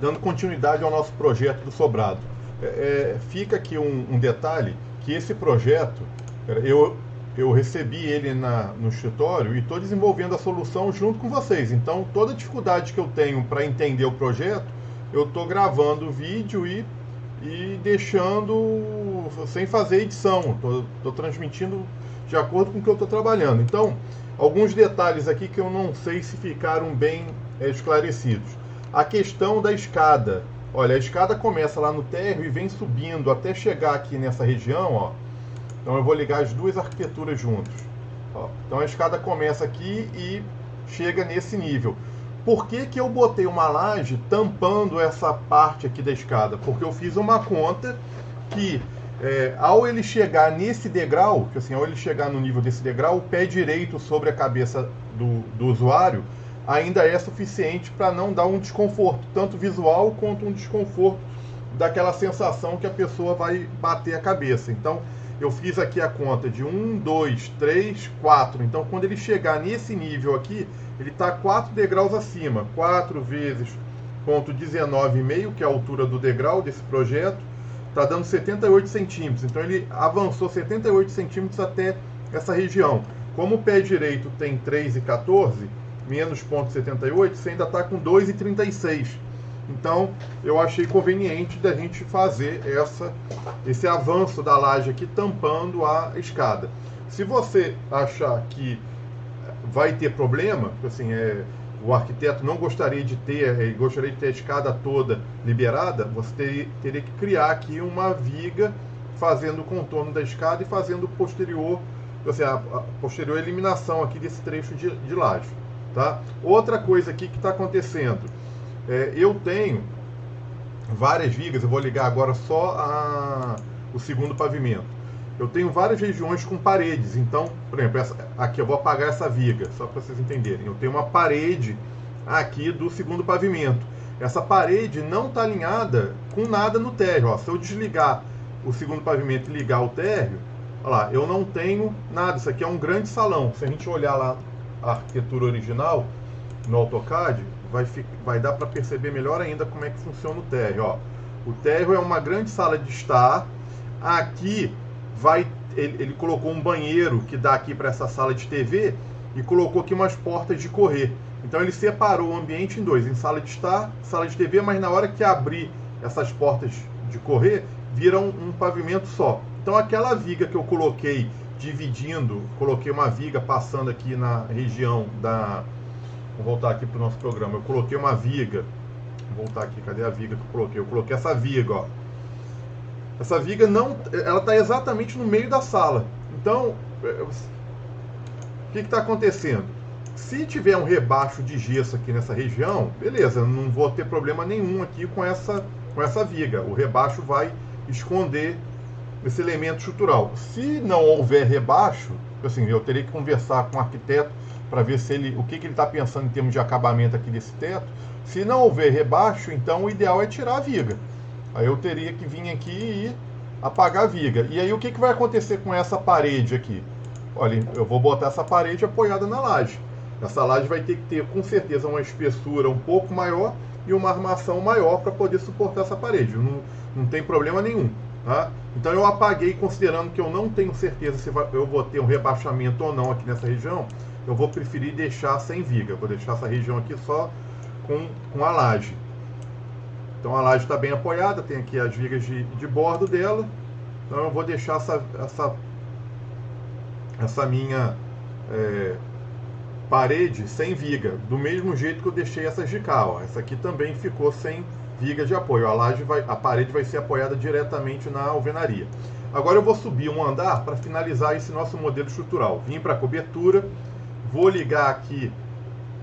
dando continuidade ao nosso projeto do sobrado. Fica aqui um detalhe, que esse projeto, eu recebi ele no escritório e estou desenvolvendo a solução junto com vocês. Então, toda dificuldade que eu tenho para entender o projeto, eu estou gravando o vídeo e deixando sem fazer edição. Estou transmitindo de acordo com o que eu estou trabalhando. Então, alguns detalhes aqui que eu não sei se ficaram bem esclarecidos. A questão da escada. Olha, a escada começa lá no térreo e vem subindo até chegar aqui nessa região, ó. Então eu vou ligar as duas arquiteturas juntos. Ó. Então a escada começa aqui e chega nesse nível. Por que eu botei uma laje tampando essa parte aqui da escada? Porque eu fiz uma conta que ao ele chegar nesse degrau, que assim, ao ele chegar no nível desse degrau, o pé direito sobre a cabeça do usuário ainda é suficiente para não dar um desconforto, tanto visual quanto um desconforto daquela sensação que a pessoa vai bater a cabeça. Então, eu fiz aqui a conta de 1, 2, 3, 4. Então, quando ele chegar nesse nível aqui, ele está 4 degraus acima. 4 vezes 0,19,5, que é a altura do degrau desse projeto, está dando 78 centímetros. Então, ele avançou 78 centímetros até essa região. Como o pé direito tem 3,14, menos 0,78, você ainda está com 2,36. Então, eu achei conveniente da gente fazer esse avanço da laje aqui, tampando a escada. Se você achar que vai ter problema, assim, o arquiteto não gostaria de ter, gostaria de ter a escada toda liberada, você teria que criar aqui uma viga fazendo o contorno da escada e fazendo posterior, assim, a posterior eliminação aqui desse trecho de laje. Tá? Outra coisa aqui que está acontecendo, eu tenho várias vigas, eu vou ligar agora só o segundo pavimento. Eu tenho várias regiões com paredes, então, por exemplo, aqui eu vou apagar essa viga, só para vocês entenderem. Eu tenho uma parede aqui do segundo pavimento. Essa parede não está alinhada com nada no térreo. Ó. Se eu desligar o segundo pavimento e ligar o térreo, olha lá, eu não tenho nada. Isso aqui é um grande salão. Se a gente olhar lá a arquitetura original no AutoCAD, vai dar para perceber melhor ainda como é que funciona o térreo. Ó. O térreo é uma grande sala de estar. Aqui ele colocou um banheiro que dá aqui para essa sala de TV e colocou aqui umas portas de correr. Então ele separou o ambiente em dois, em sala de estar, sala de TV, mas na hora que abrir essas portas de correr, vira um pavimento só. Então aquela viga que eu coloquei dividindo, coloquei uma viga passando aqui na região da... Vou voltar aqui para o nosso programa. Eu coloquei uma viga. Vou voltar aqui, cadê a viga que eu coloquei? Eu coloquei essa viga, ó. Essa viga não... Ela está exatamente no meio da sala. Então, o que está acontecendo? Se tiver um rebaixo de gesso aqui nessa região, beleza, não vou ter problema nenhum aqui com essa viga. O rebaixo vai esconder esse elemento estrutural. Se não houver rebaixo, assim, eu teria que conversar com o arquiteto para ver o que ele está pensando em termos de acabamento aqui desse teto. Se não houver rebaixo, então o ideal é tirar a viga. Aí eu teria que vir aqui e apagar a viga. E aí o que vai acontecer com essa parede aqui? Olha, eu vou botar essa parede apoiada na laje. Essa laje vai ter que ter, com certeza, uma espessura um pouco maior e uma armação maior para poder suportar essa parede. Não tem problema nenhum. Tá? Então eu apaguei, considerando que eu não tenho certeza se eu vou ter um rebaixamento ou não aqui nessa região. Eu vou preferir deixar sem viga. Vou deixar essa região aqui só com a laje. Então a laje está bem apoiada, tem aqui as vigas de bordo dela. Então eu vou deixar essa minha parede sem viga, do mesmo jeito que eu deixei essas de cá. Ó. Essa aqui também ficou sem viga de apoio. A parede vai ser apoiada diretamente na alvenaria. Agora eu vou subir um andar para finalizar esse nosso modelo estrutural. Vim para a cobertura, vou ligar aqui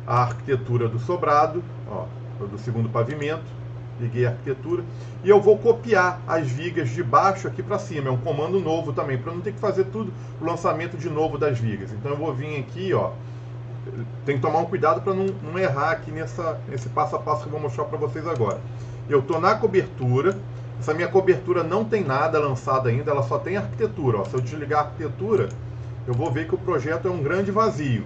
a arquitetura do sobrado, ó, do segundo pavimento. Liguei a arquitetura e eu vou copiar as vigas de baixo aqui para cima. É um comando novo também, para não ter que fazer tudo o lançamento de novo das vigas. Então eu vou vir aqui, ó. Tem que tomar um cuidado para não errar aqui nesse passo a passo que eu vou mostrar para vocês agora. Eu estou na cobertura. Essa minha cobertura não tem nada lançado ainda, ela só tem arquitetura. Ó. Se eu desligar a arquitetura, eu vou ver que o projeto é um grande vazio.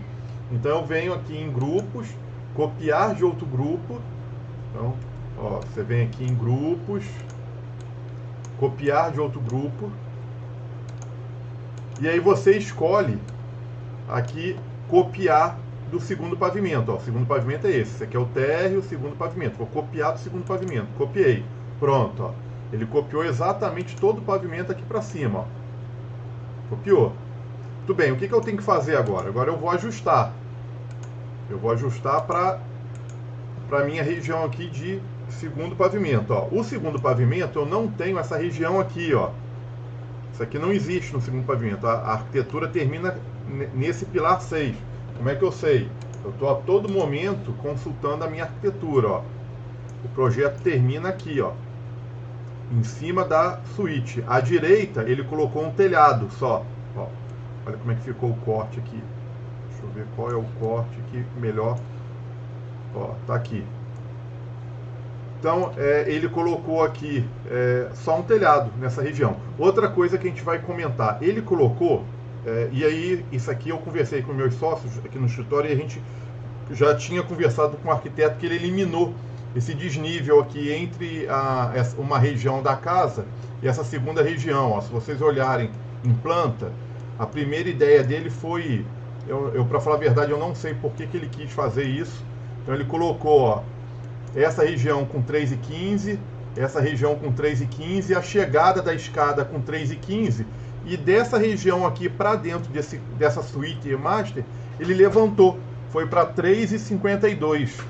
Então eu venho aqui em grupos, copiar de outro grupo. Então, Ó, você vem aqui em grupos, copiar de outro grupo, e aí você escolhe aqui copiar do segundo pavimento. Ó, o segundo pavimento é esse. Esse aqui é o térreo, o segundo pavimento. Vou copiar do segundo pavimento. Copiei. Pronto. Ó. Ele copiou exatamente todo o pavimento aqui para cima. Ó. Copiou. Muito bem. O que eu tenho que fazer agora? Agora eu vou ajustar. Eu vou ajustar para a minha região aqui de segundo pavimento. Ó. O segundo pavimento eu não tenho essa região aqui. Ó. Isso aqui não existe no segundo pavimento. A arquitetura termina nesse pilar 6. Como é que eu sei? Eu estou a todo momento consultando a minha arquitetura. Ó. O projeto termina aqui, ó, em cima da suíte. À direita ele colocou um telhado só. Ó. Olha como é que ficou o corte aqui. Deixa eu ver qual é o corte aqui melhor. Ó, tá aqui. Então ele colocou aqui só um telhado nessa região. Outra coisa que a gente vai comentar, ele colocou, e aí isso aqui eu conversei com meus sócios aqui no escritório e a gente já tinha conversado com o arquiteto que ele eliminou esse desnível aqui entre uma região da casa e essa segunda região. Ó, se vocês olharem em planta, a primeira ideia dele foi, para falar a verdade, eu não sei por que ele quis fazer isso. Então ele colocou, ó, essa região com 3,15, essa região com 3,15, a chegada da escada com 3,15, e dessa região aqui para dentro dessa suíte master, ele levantou, foi para 3,52.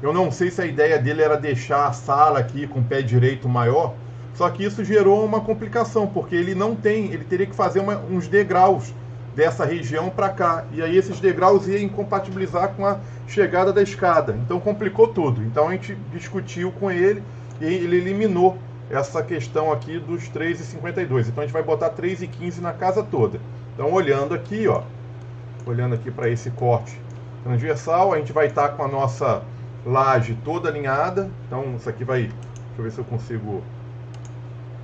Eu não sei se a ideia dele era deixar a sala aqui com o pé direito maior, só que isso gerou uma complicação, porque ele não tem, ele teria que fazer uns degraus dessa região para cá, e aí esses degraus iam incompatibilizar com a chegada da escada, então complicou tudo. Então a gente discutiu com ele e ele eliminou essa questão aqui dos 3,52. Então a gente vai botar 3,15 na casa toda. Então olhando aqui, ó, olhando aqui para esse corte transversal, a gente vai estar com a nossa laje toda alinhada. Então isso aqui vai, deixa eu ver se eu consigo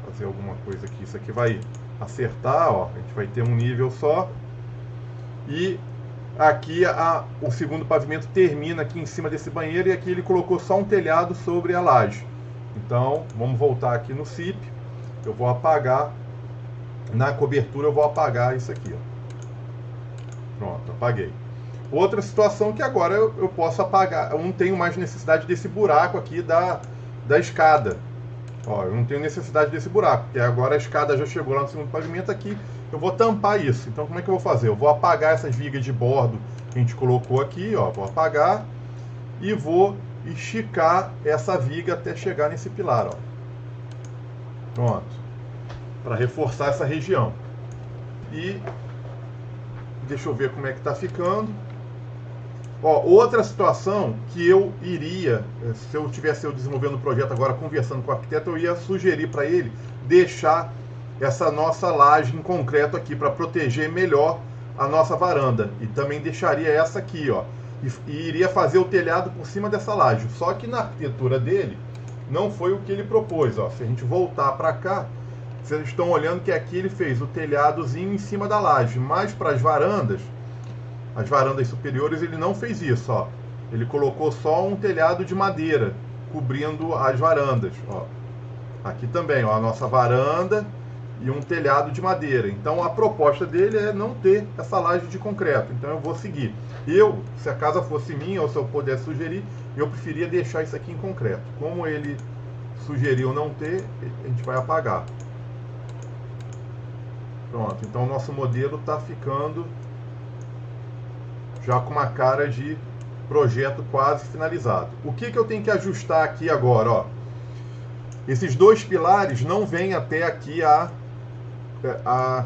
fazer alguma coisa aqui. Isso aqui vai acertar, ó, a gente vai ter um nível só. E aqui o segundo pavimento termina aqui em cima desse banheiro, e aqui ele colocou só um telhado sobre a laje. Então vamos voltar aqui no CIP. Eu vou apagar na cobertura, eu vou apagar isso aqui, ó. Pronto, apaguei. Outra situação que agora eu posso apagar, eu não tenho mais necessidade desse buraco aqui da escada. Ó, eu não tenho necessidade desse buraco, porque agora a escada já chegou lá no segundo pavimento. Aqui eu vou tampar isso. Então como é que eu vou fazer? Eu vou apagar essas vigas de bordo que a gente colocou aqui, ó, vou apagar e vou esticar essa viga até chegar nesse pilar, ó. Pronto. Para reforçar essa região. E deixa eu ver como é que está ficando. Ó, outra situação que eu iria, se eu tivesse desenvolvendo o projeto agora, conversando com o arquiteto, eu ia sugerir para ele deixar essa nossa laje em concreto aqui, para proteger melhor a nossa varanda. E também deixaria essa aqui, ó, e iria fazer o telhado por cima dessa laje. Só que na arquitetura dele, não foi o que ele propôs. Ó. Se a gente voltar para cá, vocês estão olhando que aqui ele fez o telhadozinho em cima da laje, mas para as varandas superiores, ele não fez isso, ó. Ele colocou só um telhado de madeira cobrindo as varandas, ó. Aqui também, ó, a nossa varanda e um telhado de madeira. Então a proposta dele é não ter essa laje de concreto. Então eu vou seguir. Se a casa fosse minha, ou se eu pudesse sugerir, eu preferia deixar isso aqui em concreto. Como ele sugeriu não ter, a gente vai apagar. Pronto, então o nosso modelo está ficando já com uma cara de projeto quase finalizado. O que eu tenho que ajustar aqui agora? Ó? Esses dois pilares não vêm até aqui a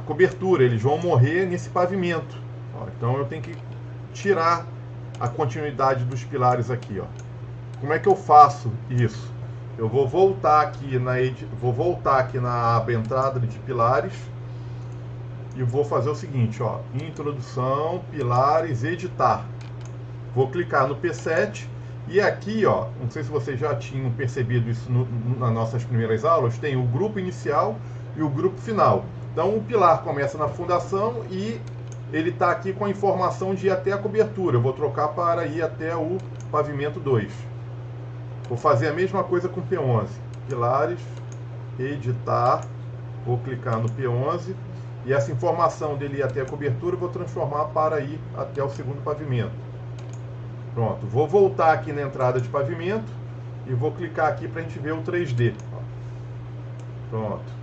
cobertura, eles vão morrer nesse pavimento. Ó, então eu tenho que tirar a continuidade dos pilares aqui. Ó. Como é que eu faço isso? Eu vou voltar aqui na aba entrada de pilares. E vou fazer o seguinte, ó, introdução, pilares, editar. Vou clicar no P7 e aqui, ó, não sei se vocês já tinham percebido isso nas nossas primeiras aulas, tem o grupo inicial e o grupo final. Então o pilar começa na fundação e ele está aqui com a informação de ir até a cobertura. Eu vou trocar para ir até o pavimento 2. Vou fazer a mesma coisa com P11. Pilares, editar, vou clicar no P11 e essa informação dele ir até a cobertura eu vou transformar para ir até o segundo pavimento. Pronto, vou voltar aqui na entrada de pavimento e vou clicar aqui para a gente ver o 3D. Pronto.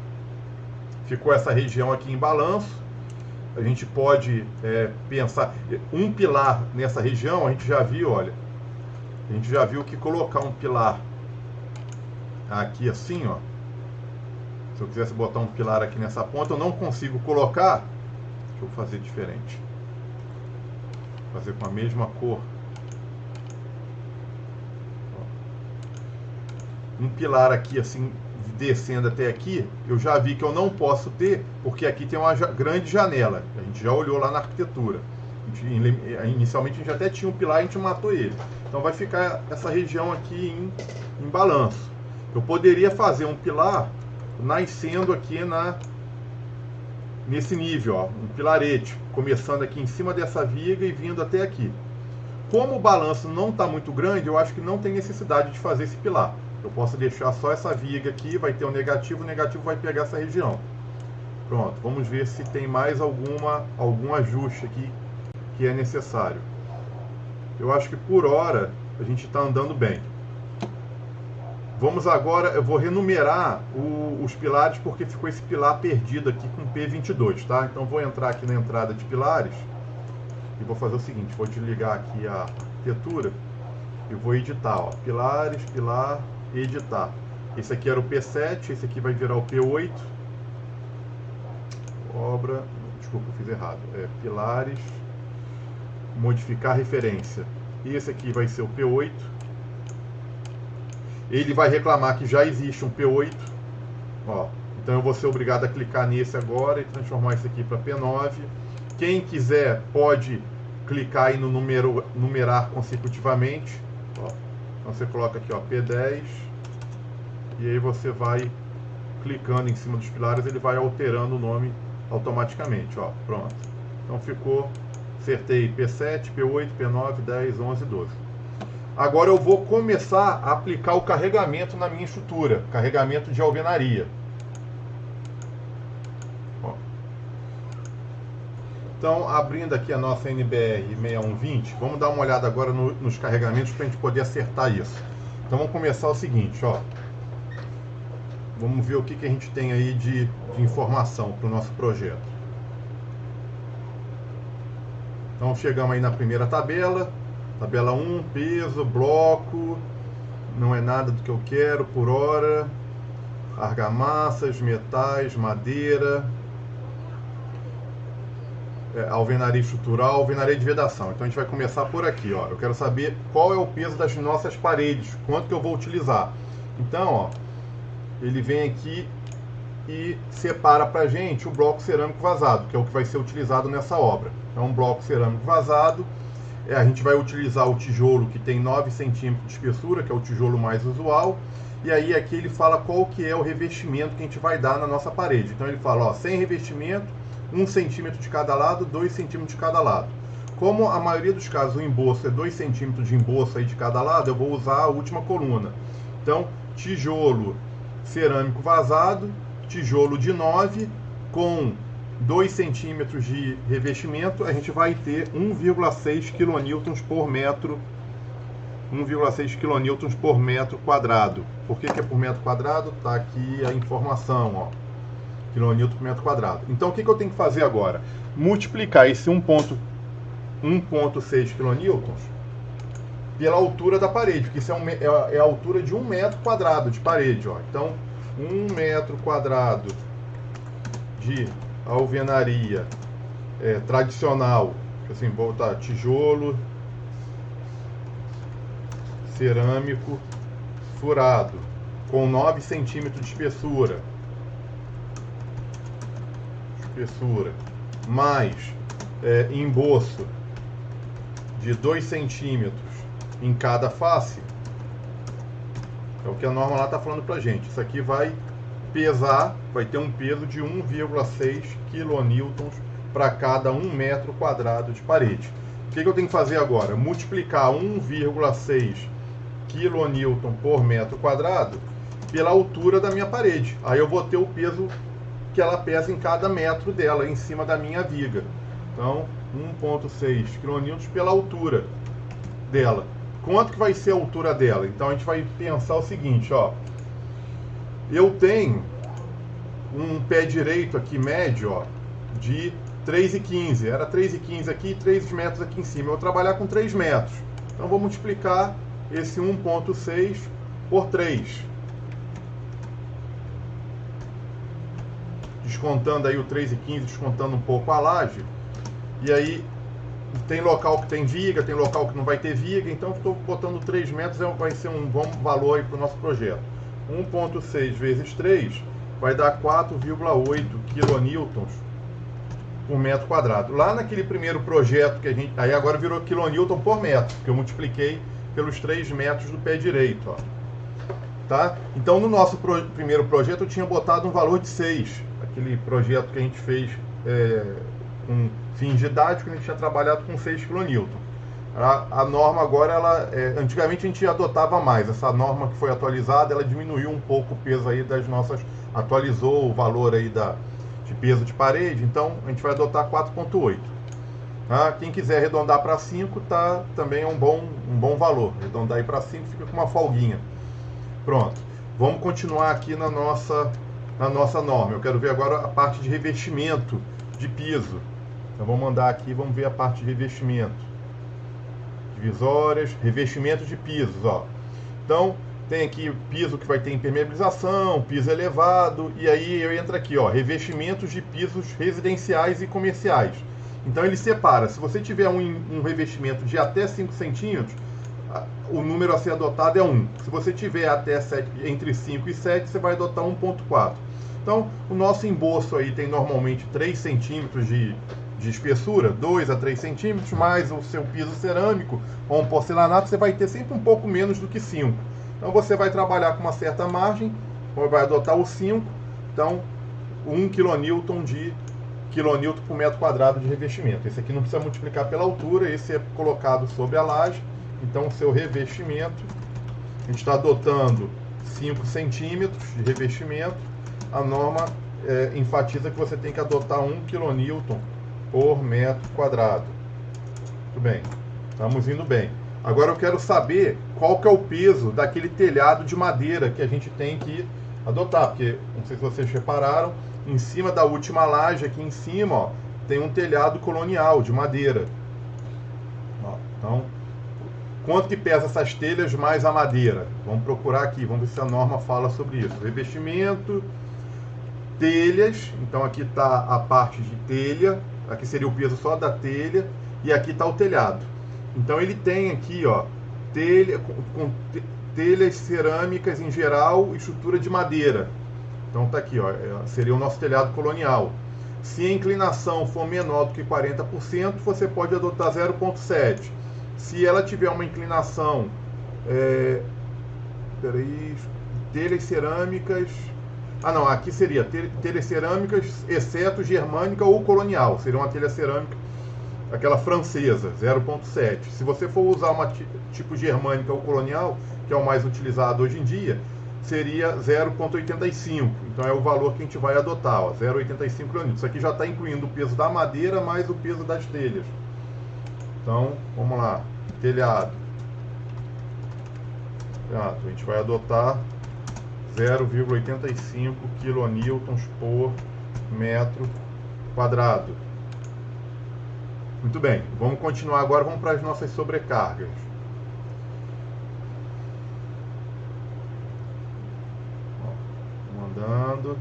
Ficou essa região aqui em balanço. A gente pode pensar, um pilar nessa região, a gente já viu, olha, a gente já viu que colocar um pilar aqui assim, ó, se eu quisesse botar um pilar aqui nessa ponta, eu não consigo colocar, deixa eu fazer diferente, vou fazer com a mesma cor, um pilar aqui assim, descendo até aqui, eu já vi que eu não posso ter, porque aqui tem uma grande janela. A gente já olhou lá na arquitetura. Inicialmente a gente até tinha um pilar e a gente matou ele. Então vai ficar essa região aqui em balanço. Eu poderia fazer um pilar nascendo aqui nesse nível, ó, um pilarete, começando aqui em cima dessa viga e vindo até aqui. Como o balanço não está muito grande, eu acho que não tem necessidade de fazer esse pilar. Eu posso deixar só essa viga aqui, vai ter o negativo vai pegar essa região. Pronto, vamos ver se tem mais algum ajuste aqui que é necessário. Eu acho que por hora a gente está andando bem. Vamos agora, eu vou renumerar os pilares porque ficou esse pilar perdido aqui com P22, tá? Então vou entrar aqui na entrada de pilares e vou fazer o seguinte, vou desligar aqui a arquitetura e vou editar, ó, pilares, pilar, editar. Esse aqui era o P7, esse aqui vai virar o P8. Obra, desculpa, eu fiz errado. Pilares, modificar referência. Esse aqui vai ser o P8. Ele vai reclamar que já existe um P8. Ó, então eu vou ser obrigado a clicar nesse agora e transformar esse aqui para P9. Quem quiser pode clicar aí no numerar consecutivamente. Ó, então você coloca aqui, ó, P10. E aí você vai clicando em cima dos pilares, ele vai alterando o nome automaticamente, ó, pronto. Então ficou, acertei P7, P8, P9, 10, 11, 12. Agora eu vou começar a aplicar o carregamento na minha estrutura, carregamento de alvenaria. Ó. Então, abrindo aqui a nossa NBR 6120, vamos dar uma olhada agora nos carregamentos para a gente poder acertar isso. Então vamos começar o seguinte, ó. Vamos ver o que a gente tem aí de informação para o nosso projeto. Então chegamos aí na primeira tabela. Tabela 1, peso, bloco. Não é nada do que eu quero por hora. Argamassas, metais, madeira. Alvenaria estrutural, alvenaria de vedação. Então a gente vai começar por aqui, ó. Eu quero saber qual é o peso das nossas paredes, quanto que eu vou utilizar. Então, ó, ele vem aqui e separa para a gente o bloco cerâmico vazado, que é o que vai ser utilizado nessa obra. É um bloco cerâmico vazado. A gente vai utilizar o tijolo que tem 9 centímetros de espessura, que é o tijolo mais usual. E aí aqui ele fala qual que é o revestimento que a gente vai dar na nossa parede. Então ele fala, ó, sem revestimento, 1 centímetro de cada lado, 2 centímetros de cada lado. Como a maioria dos casos o emboço é 2 centímetros de emboço aí de cada lado, eu vou usar a última coluna. Então, tijolo cerâmico vazado, tijolo de 9 com 2 centímetros de revestimento, a gente vai ter 1,6 kN por metro, 1,6 kN por metro quadrado. Por que é por metro quadrado? Tá aqui a informação, ó, kN por metro quadrado. Então o que eu tenho que fazer agora? Multiplicar esse 1,6 kN pela altura da parede, porque isso é a altura de 1 metro quadrado de parede, ó. Então 1 metro quadrado de alvenaria tradicional, assim, vou botar tijolo cerâmico furado com 9 centímetros de espessura, mais emboço de 2 centímetros em cada face, é o que a norma lá está falando pra gente. Isso aqui vai pesar, vai ter um peso de 1,6 kN para cada 1 metro quadrado de parede. O que eu tenho que fazer agora? Multiplicar 1,6 kN por metro quadrado pela altura da minha parede. Aí eu vou ter o peso que ela pesa em cada metro dela, em cima da minha viga. Então, 1,6 kN pela altura dela. Quanto que vai ser a altura dela? Então a gente vai pensar o seguinte, ó. Eu tenho um pé direito aqui médio, ó, de 3,15. Era 3,15 aqui e 3 metros aqui em cima. Eu vou trabalhar com 3 metros. Então vou multiplicar esse 1,6 por 3. Descontando aí o 3,15, descontando um pouco a laje. E aí tem local que tem viga, tem local que não vai ter viga. Então estou botando 3 metros, vai ser um bom valor aí para o nosso projeto. 1,6 vezes 3 vai dar 4,8 kN por metro quadrado. Lá naquele primeiro projeto que a gente... Aí agora virou kN por metro, que eu multipliquei pelos 3 metros do pé direito, ó. Tá? Então no nosso primeiro projeto eu tinha botado um valor de 6. Aquele projeto que a gente fez com fins didáticos, a gente tinha trabalhado com 6 kN. A norma agora, antigamente a gente adotava mais. Essa norma que foi atualizada, ela diminuiu um pouco o peso aí das nossas... Atualizou o valor aí de peso de parede, então a gente vai adotar 4,8. Tá? Quem quiser arredondar para 5, também é um bom valor. Arredondar aí para 5 fica com uma folguinha. Pronto. Vamos continuar aqui na nossa norma. Eu quero ver agora a parte de revestimento de piso. Então vamos mandar aqui, vamos ver a parte de revestimento. Divisórias, revestimento de pisos, ó. Então, tem aqui piso que vai ter impermeabilização, piso elevado, e aí eu entro aqui, ó, revestimentos de pisos residenciais e comerciais. Então ele separa, se você tiver um revestimento de até 5 centímetros, o número a ser adotado é 1. Se você tiver até entre 5 e 7, você vai adotar 1,4. Então, o nosso embolso aí tem normalmente 3 centímetros de espessura, 2 a 3 centímetros, mais o seu piso cerâmico ou um porcelanato, você vai ter sempre um pouco menos do que 5. Então você vai trabalhar com uma certa margem, vai adotar o 5, então 1 kN por metro quadrado de revestimento. Esse aqui não precisa multiplicar pela altura, esse é colocado sobre a laje, então o seu revestimento, a gente está adotando 5 centímetros de revestimento, a norma enfatiza que você tem que adotar 1 kN por metro quadrado. Muito bem, estamos indo bem. Agora eu quero saber qual que é o peso daquele telhado de madeira que a gente tem que adotar, porque, não sei se vocês repararam, em cima da última laje, aqui em cima, ó, tem um telhado colonial de madeira. Ó, então, quanto que pesa essas telhas mais a madeira? Vamos procurar aqui, vamos ver se a norma fala sobre isso. Revestimento, telhas, então aqui está a parte de telha, aqui seria o peso só da telha, e aqui está o telhado. Então ele tem aqui, ó, telhas cerâmicas em geral e estrutura de madeira. Então tá aqui, ó, seria o nosso telhado colonial. Se a inclinação for menor do que 40%, você pode adotar 0,7. Se ela tiver uma inclinação, telhas cerâmicas... Ah não, aqui seria telhas cerâmicas, exceto germânica ou colonial. Seria uma telha cerâmica, aquela francesa, 0,7. Se você for usar uma tipo germânica ou colonial, que é o mais utilizado hoje em dia, seria 0,85. Então é o valor que a gente vai adotar, 0,85 kN. Isso aqui já está incluindo o peso da madeira mais o peso das telhas. Então, vamos lá. Telhado. A gente vai adotar 0,85 kN por metro quadrado. Muito bem, vamos continuar agora, vamos para as nossas sobrecargas. Mandando.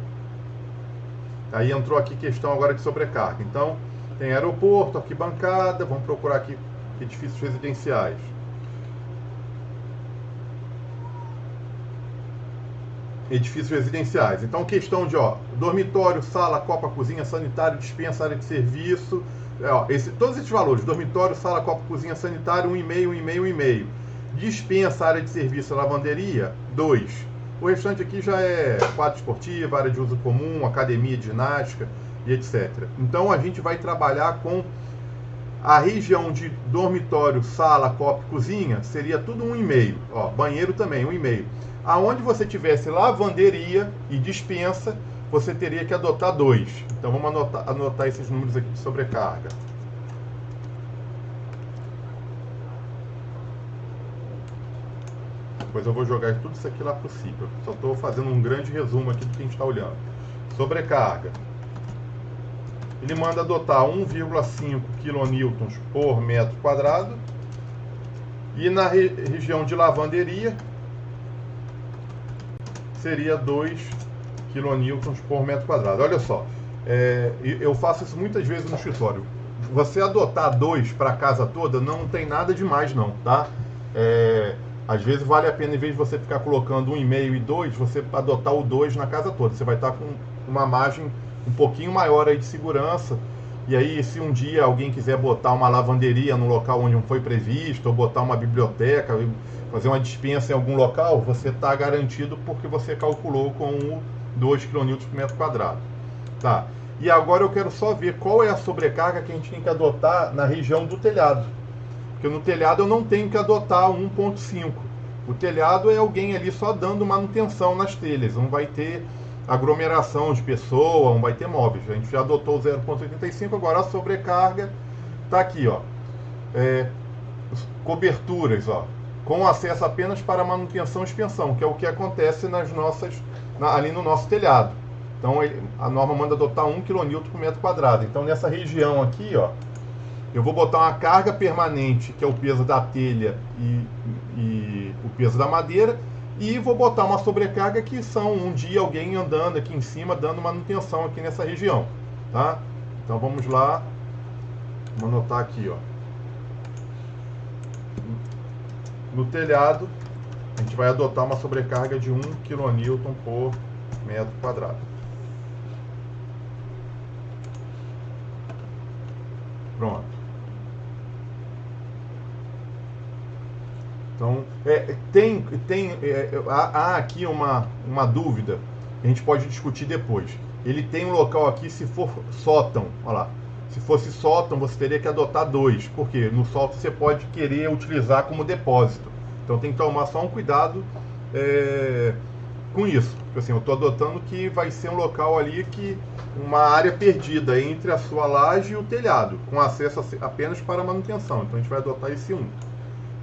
Aí entrou aqui questão agora de sobrecarga. Então, tem aeroporto, arquibancada, vamos procurar aqui edifícios residenciais. Edifícios residenciais. Então, questão de, dormitório, sala, copa, cozinha, sanitário, dispensa, área de serviço. Todos esses valores, dormitório, sala, copa, cozinha, sanitário, 1,5, 1,5, 1,5. Dispensa, área de serviço, lavanderia, 2. O restante aqui já é quadra esportiva, área de uso comum, academia de ginástica e etc. Então a gente vai trabalhar com A região de dormitório, sala, copa e cozinha seria tudo 1,5. Ó, banheiro também, 1,5. Aonde você tivesse lavanderia e despensa, você teria que adotar 2. Então vamos anotar esses números aqui de sobrecarga. Depois eu vou jogar tudo isso aqui lá para o ciclo. Só estou fazendo um grande resumo aqui do que a gente está olhando. Sobrecarga. Ele manda adotar 1,5 kN por metro quadrado. E na região de lavanderia seria 2 kN por metro quadrado. Olha só, eu faço isso muitas vezes no escritório. Você adotar 2 para a casa toda não tem nada demais não, tá? Às vezes vale a pena, em vez de você ficar colocando 1,5 e 2, você adotar o 2 na casa toda. Você vai estar com uma margem um pouquinho maior aí de segurança. E aí, se um dia alguém quiser botar uma lavanderia no local onde não foi previsto, ou botar uma biblioteca, fazer uma despensa em algum local, você está garantido porque você calculou com o 2 kN por metro quadrado. Tá. E agora eu quero só ver qual é a sobrecarga que a gente tem que adotar na região do telhado. Porque no telhado eu não tenho que adotar 1,5. O telhado é alguém ali só dando manutenção nas telhas, não vai ter aglomeração de pessoa, não vai ter móveis. A gente já adotou o 0,85, agora a sobrecarga está aqui, ó. Coberturas, ó, com acesso apenas para manutenção e expensão, que é o que acontece ali no nosso telhado. Então a norma manda adotar 1 kN por metro quadrado. Então nessa região aqui, ó, eu vou botar uma carga permanente, que é o peso da telha e o peso da madeira, e vou botar uma sobrecarga que são um dia alguém andando aqui em cima, dando manutenção aqui nessa região, tá? Então vamos lá, vamos anotar aqui, ó. No telhado, a gente vai adotar uma sobrecarga de 1 kN por metro quadrado. Pronto. Então, há aqui uma dúvida que a gente pode discutir depois. Ele tem um local aqui, se for sótão, olha lá. Se fosse sótão, você teria que adotar 2, porque no sótão você pode querer utilizar como depósito. Então tem que tomar só um cuidado com isso. Porque, assim, eu estou adotando que vai ser um local ali uma área perdida entre a sua laje e o telhado, com acesso apenas para manutenção. Então a gente vai adotar esse 1.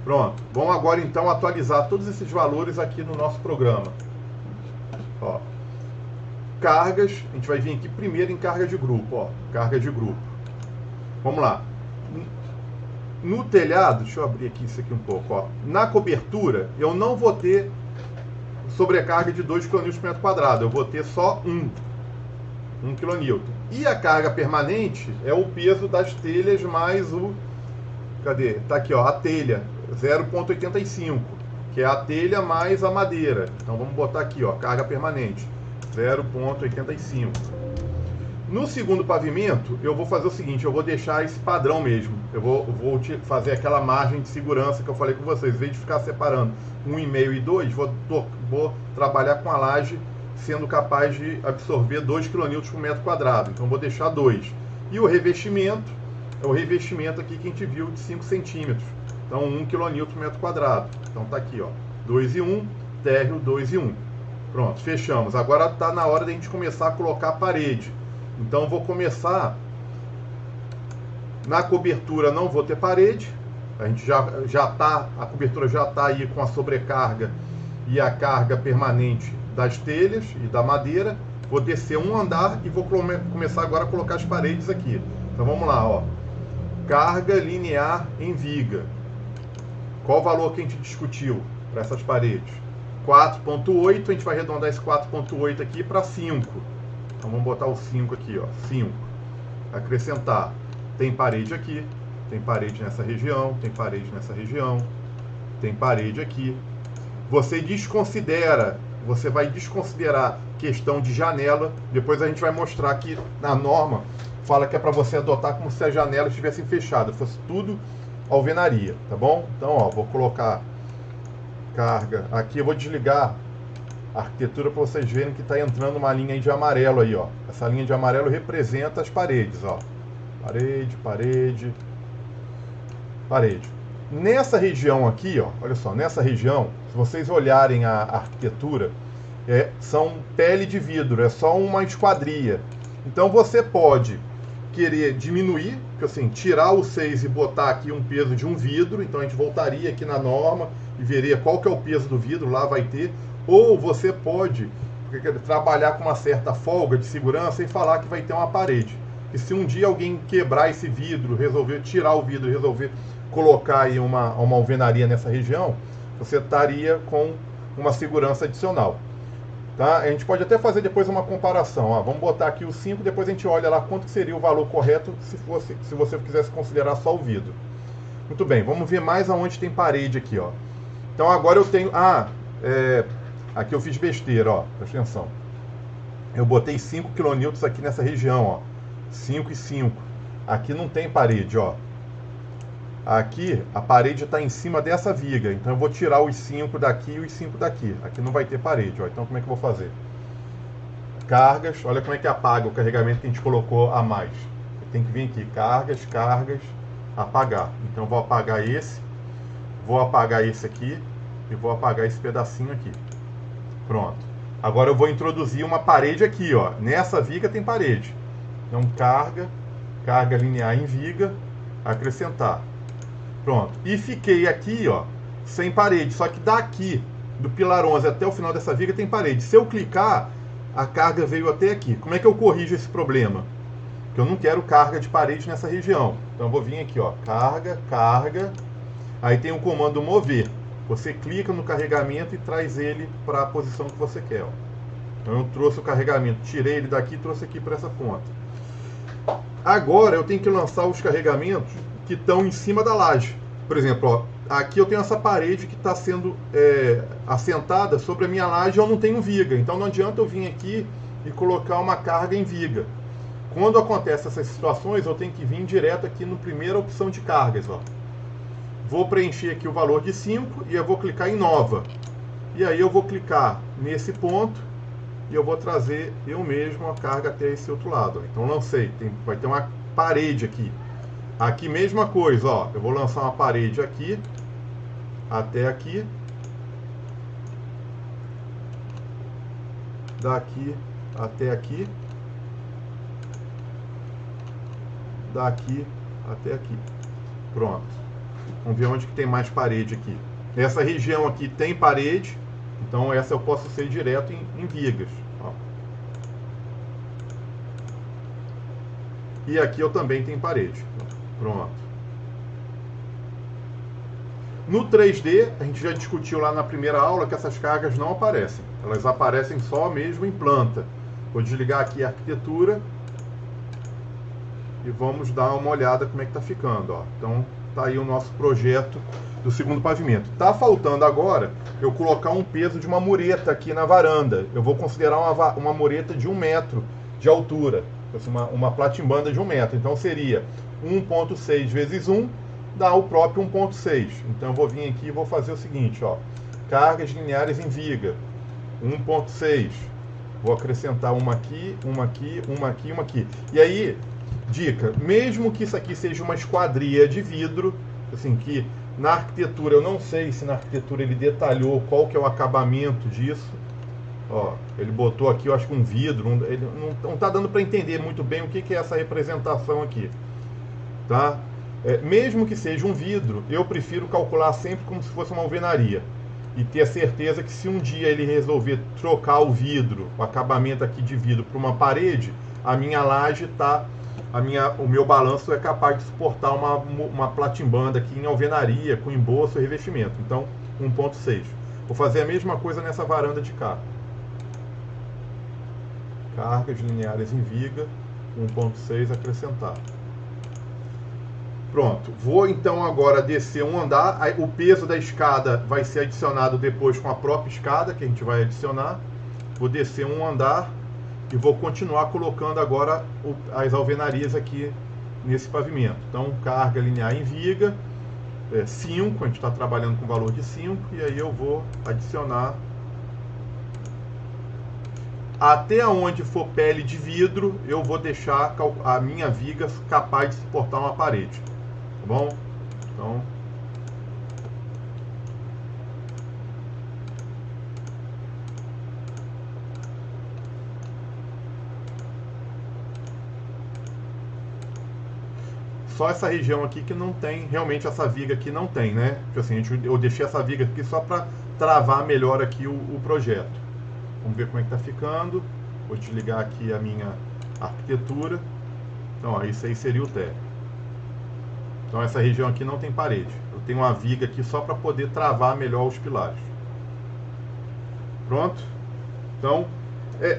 Pronto, vamos agora então atualizar todos esses valores aqui no nosso programa. Ó, cargas, a gente vai vir aqui primeiro em carga de grupo, ó, carga de grupo. Vamos lá. No telhado, deixa eu abrir aqui isso aqui um pouco, ó. Na cobertura, eu não vou ter sobrecarga de 2 kN por metro quadrado, eu vou ter só 1 kN. E a carga permanente é o peso das telhas mais o... Cadê? Tá aqui, ó, a telha. 0,85, que é a telha mais a madeira. Então vamos botar aqui, ó, carga permanente, 0,85. No segundo pavimento, eu vou fazer o seguinte, eu vou deixar esse padrão mesmo. Eu vou fazer aquela margem de segurança que eu falei com vocês. Em vez de ficar separando 1,5 e 2, vou trabalhar com a laje sendo capaz de absorver 2 kN por metro quadrado. Então vou deixar 2. E o revestimento, é o revestimento aqui que a gente viu de 5 centímetros. Então 1 kN por metro quadrado. Então tá aqui, ó, 2 e 1, térreo 2 e 1. Pronto, fechamos. Agora tá na hora de a gente começar a colocar a parede. Então vou começar na cobertura, não vou ter parede. A gente a cobertura já tá aí com a sobrecarga e a carga permanente das telhas e da madeira. Vou descer um andar e vou começar agora a colocar as paredes aqui. Então vamos lá, ó. Carga linear em viga. Qual o valor que a gente discutiu para essas paredes? 4,8, a gente vai arredondar esse 4,8 aqui para 5. Então vamos botar o 5 aqui, ó, 5. Acrescentar. Tem parede aqui, tem parede nessa região, tem parede nessa região, tem parede aqui. Você vai desconsiderar questão de janela. Depois a gente vai mostrar que na norma fala que é para você adotar como se as janelas estivessem fechadas, fosse tudo alvenaria, tá bom? Então, ó, vou colocar carga aqui, eu vou desligar a arquitetura para vocês verem que está entrando uma linha aí de amarelo aí, ó. Essa linha de amarelo representa as paredes, ó. Parede, parede, parede. Nessa região aqui, ó, olha só, nessa região, se vocês olharem a arquitetura, são pele de vidro, é só uma esquadria. Então você pode querer diminuir, assim, tirar o 6 e botar aqui um peso de um vidro, então a gente voltaria aqui na norma e veria qual que é o peso do vidro, lá vai ter. Ou você pode trabalhar com uma certa folga de segurança e falar que vai ter uma parede. E se um dia alguém quebrar esse vidro, resolver tirar o vidro e resolver colocar aí uma alvenaria nessa região, você estaria com uma segurança adicional. Tá? A gente pode até fazer depois uma comparação. Ó, vamos botar aqui o 5, depois a gente olha lá quanto seria o valor correto se você quisesse considerar só o vidro. Muito bem, vamos ver mais aonde tem parede aqui. Ó. Então agora eu tenho... aqui eu fiz besteira, ó, presta atenção. Eu botei 5 kN aqui nessa região, ó. 5 e 5. Aqui não tem parede, ó. Aqui a parede está em cima dessa viga, então eu vou tirar os 5 daqui e os 5 daqui. Aqui não vai ter parede, ó. Então como é que eu vou fazer? Cargas, olha como é que apaga o carregamento que a gente colocou a mais. Tem que vir aqui, cargas, cargas, apagar. Então eu vou apagar esse aqui e vou apagar esse pedacinho aqui. Pronto. Agora eu vou introduzir uma parede aqui, ó. Nessa viga tem parede. Então carga linear em viga, acrescentar. Pronto. E fiquei aqui, ó, sem parede. Só que daqui, do pilar 11 até o final dessa viga, tem parede. Se eu clicar, a carga veio até aqui. Como é que eu corrijo esse problema? Porque eu não quero carga de parede nessa região. Então eu vou vir aqui, ó, carga. Aí tem o comando mover. Você clica no carregamento e traz ele para a posição que você quer, ó. Então eu trouxe o carregamento, tirei ele daqui e trouxe aqui para essa ponta. Agora eu tenho que lançar os carregamentos que estão em cima da laje. Por exemplo, ó, aqui eu tenho essa parede que está sendo assentada sobre a minha laje e eu não tenho viga. Então não adianta eu vir aqui e colocar uma carga em viga. Quando acontecem essas situações, eu tenho que vir direto aqui na primeira opção de cargas. Ó. Vou preencher aqui o valor de 5 e eu vou clicar em nova. E aí eu vou clicar nesse ponto e eu vou trazer eu mesmo a carga até esse outro lado. Ó. Então lancei, vai ter uma parede aqui. Aqui mesma coisa, ó, eu vou lançar uma parede aqui, até aqui, daqui até aqui, daqui até aqui. Pronto. Vamos ver onde que tem mais parede aqui. Essa região aqui tem parede, então essa eu posso ser direto em vigas. Ó. E aqui eu também tenho parede. Pronto. No 3D, a gente já discutiu lá na primeira aula que essas cargas não aparecem. Elas aparecem só mesmo em planta. Vou desligar aqui a arquitetura e vamos dar uma olhada como é que está ficando. Ó. Então, tá aí o nosso projeto do segundo pavimento. Tá faltando agora eu colocar um peso de uma mureta aqui na varanda. Eu vou considerar uma mureta de 1 metro de altura. Uma platimbanda de 1 metro. Então seria 1.6 vezes 1 dá o próprio 1.6. Então eu vou vir aqui e vou fazer o seguinte, ó. Cargas lineares em viga. 1.6. Vou acrescentar uma aqui, uma aqui, uma aqui, uma aqui. E aí, dica, mesmo que isso aqui seja uma esquadria de vidro, assim, que na arquitetura, eu não sei se na arquitetura ele detalhou qual que é o acabamento disso. Ó, ele botou aqui, eu acho que um vidro, ele não está dando para entender muito bem o que é essa representação aqui. Tá? Mesmo que seja um vidro, eu prefiro calcular sempre como se fosse uma alvenaria. E ter a certeza que se um dia ele resolver trocar o vidro, o acabamento aqui de vidro para uma parede, a minha laje está... o meu balanço é capaz de suportar uma platimbanda aqui em alvenaria, com embolso e revestimento. Então, 1.6. Vou fazer a mesma coisa nessa varanda de cá. Cargas lineares em viga, 1.6, acrescentar. Pronto. Vou então agora descer um andar. O peso da escada vai ser adicionado depois com a própria escada, que a gente vai adicionar. Vou descer um andar e vou continuar colocando agora as alvenarias aqui nesse pavimento. Então, carga linear em viga, 5, a gente está trabalhando com valor de 5, e aí eu vou adicionar até onde for pele de vidro, eu vou deixar a minha viga capaz de suportar uma parede, tá bom? Então, só essa região aqui que não tem, realmente essa viga aqui não tem, né? Porque assim, eu deixei essa viga aqui só para travar melhor aqui o projeto. Vamos ver como é que tá ficando. Vou desligar aqui a minha arquitetura. Então, ó, isso aí seria o térreo. Então, essa região aqui não tem parede. Eu tenho uma viga aqui só para poder travar melhor os pilares. Pronto? Então,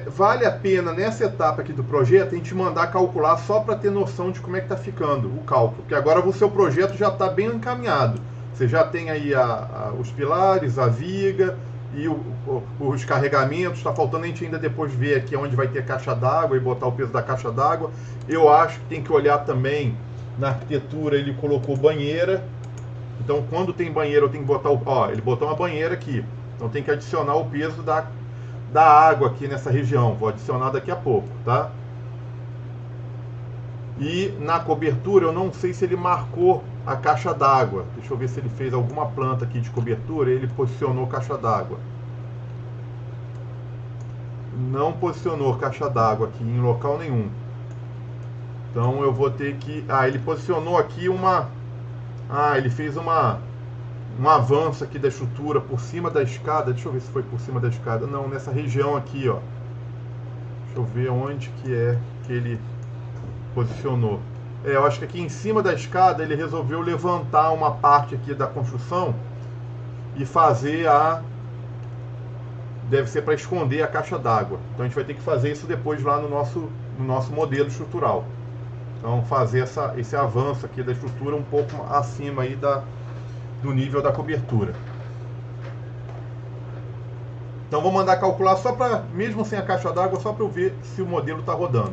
vale a pena nessa etapa aqui do projeto a gente mandar calcular só para ter noção de como é que está ficando o cálculo. Porque agora o seu projeto já está bem encaminhado. Você já tem aí os pilares, a viga e os carregamentos. Está faltando a gente ainda depois ver aqui onde vai ter caixa d'água e botar o peso da caixa d'água. Eu acho que tem que olhar também na arquitetura, ele colocou banheira. Então quando tem banheira eu tenho que botar ele botou uma banheira aqui. Então tem que adicionar o peso da água aqui nessa região. Vou adicionar daqui a pouco, tá? E na cobertura eu não sei se ele marcou a caixa d'água. Deixa eu ver se ele fez alguma planta aqui de cobertura e ele posicionou caixa d'água. Não posicionou caixa d'água aqui em local nenhum. Então eu vou ter que... ele posicionou aqui ele fez um avanço aqui da estrutura por cima da escada. Deixa eu ver se foi por cima da escada. Não, nessa região aqui, ó. Deixa eu ver onde que ele posicionou. Eu acho que aqui em cima da escada ele resolveu levantar uma parte aqui da construção e fazer deve ser para esconder a caixa d'água. Então a gente vai ter que fazer isso depois lá no nosso modelo estrutural. Então fazer esse avanço aqui da estrutura um pouco acima aí do nível da cobertura. Então vou mandar calcular só para, mesmo sem a caixa d'água, só para eu ver se o modelo está rodando.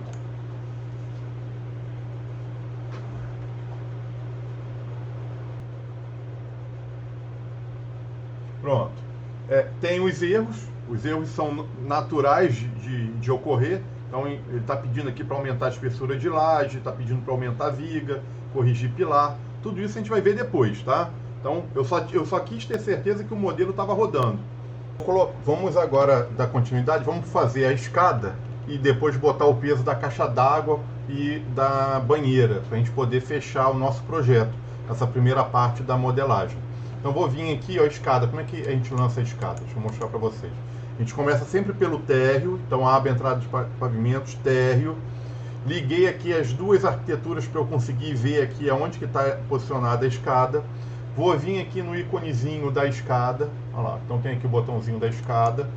Pronto. Tem os erros são naturais de ocorrer. Então ele está pedindo aqui para aumentar a espessura de laje, está pedindo para aumentar a viga, corrigir pilar. Tudo isso a gente vai ver depois, tá? Então eu só quis ter certeza que o modelo estava rodando. Vamos agora dar continuidade, vamos fazer a escada e depois botar o peso da caixa d'água e da banheira, para a gente poder fechar o nosso projeto, essa primeira parte da modelagem. Então vou vir aqui, ó, a escada. Como é que a gente lança a escada? Deixa eu mostrar para vocês. A gente começa sempre pelo térreo, então abre a entrada de pavimentos, térreo. Liguei aqui as duas arquiteturas para eu conseguir ver aqui aonde que está posicionada a escada. Vou vir aqui no íconezinho da escada. Olha lá, então tem aqui o botãozinho da escada.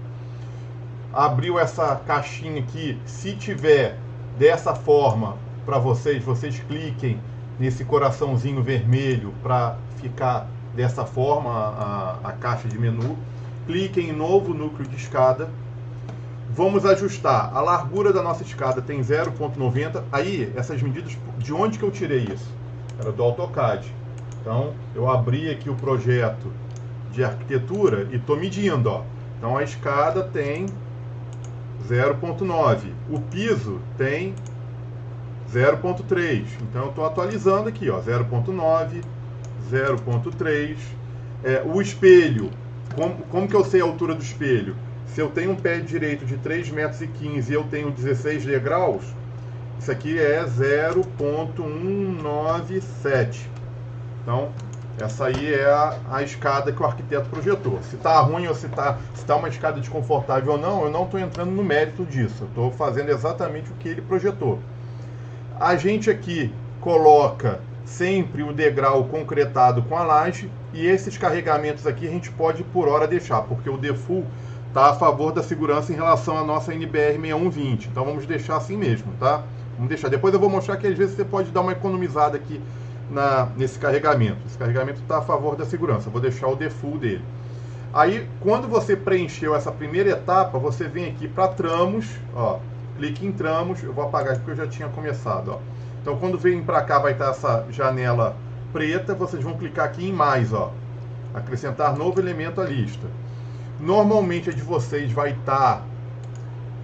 Abriu essa caixinha aqui. Se tiver dessa forma para vocês cliquem nesse coraçãozinho vermelho para ficar dessa forma a caixa de menu. Cliquem em novo núcleo de escada. Vamos ajustar. A largura da nossa escada tem 0,90. Aí, essas medidas, de onde que eu tirei isso? Era do AutoCAD. Então, eu abri aqui o projeto de arquitetura e estou medindo, ó. Então, a escada tem 0,9. O piso tem 0,3. Então, eu estou atualizando aqui, ó. 0,9, 0,3. O espelho. Como que eu sei a altura do espelho? Se eu tenho um pé direito de 3,15 metros e eu tenho 16 degraus, isso aqui é 0,197. Então, essa aí é a escada que o arquiteto projetou. Se está ruim ou se tá uma escada desconfortável ou não, eu não estou entrando no mérito disso. Eu estou fazendo exatamente o que ele projetou. A gente aqui coloca sempre o degrau concretado com a laje, e esses carregamentos aqui a gente pode por hora deixar, porque o default está a favor da segurança em relação à nossa NBR 6120. Então vamos deixar assim mesmo, tá? Vamos deixar. Depois eu vou mostrar que às vezes você pode dar uma economizada aqui nesse carregamento. Esse carregamento está a favor da segurança. Eu vou deixar o default dele. Aí, quando você preencheu essa primeira etapa, você vem aqui para tramos, ó, clique em tramos. Eu vou apagar aqui porque eu já tinha começado, ó. Então, quando vem para cá, vai estar essa janela preta. Vocês vão clicar aqui em mais, ó. Acrescentar novo elemento à lista. Normalmente a de vocês vai estar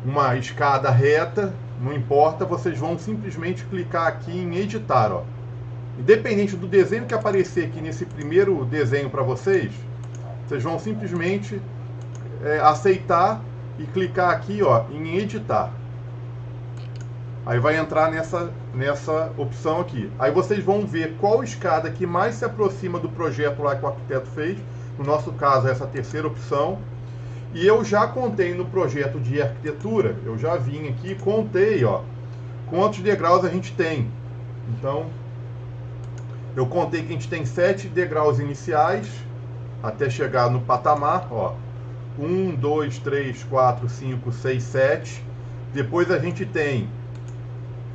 uma escada reta, não importa. Vocês vão simplesmente clicar aqui em editar, ó. Independente do desenho que aparecer aqui nesse primeiro desenho para vocês, vocês vão simplesmente aceitar e clicar aqui, ó, em editar. Aí vai entrar nessa opção aqui. Aí vocês vão ver qual escada que mais se aproxima do projeto lá que o arquiteto fez. No nosso caso, essa terceira opção. E eu já contei no projeto de arquitetura, eu já vim aqui e contei, ó, quantos degraus a gente tem. Então, eu contei que a gente tem 7 degraus iniciais até chegar no patamar, ó. 1, 2, 3, 4, 5, 6, 7. Depois a gente tem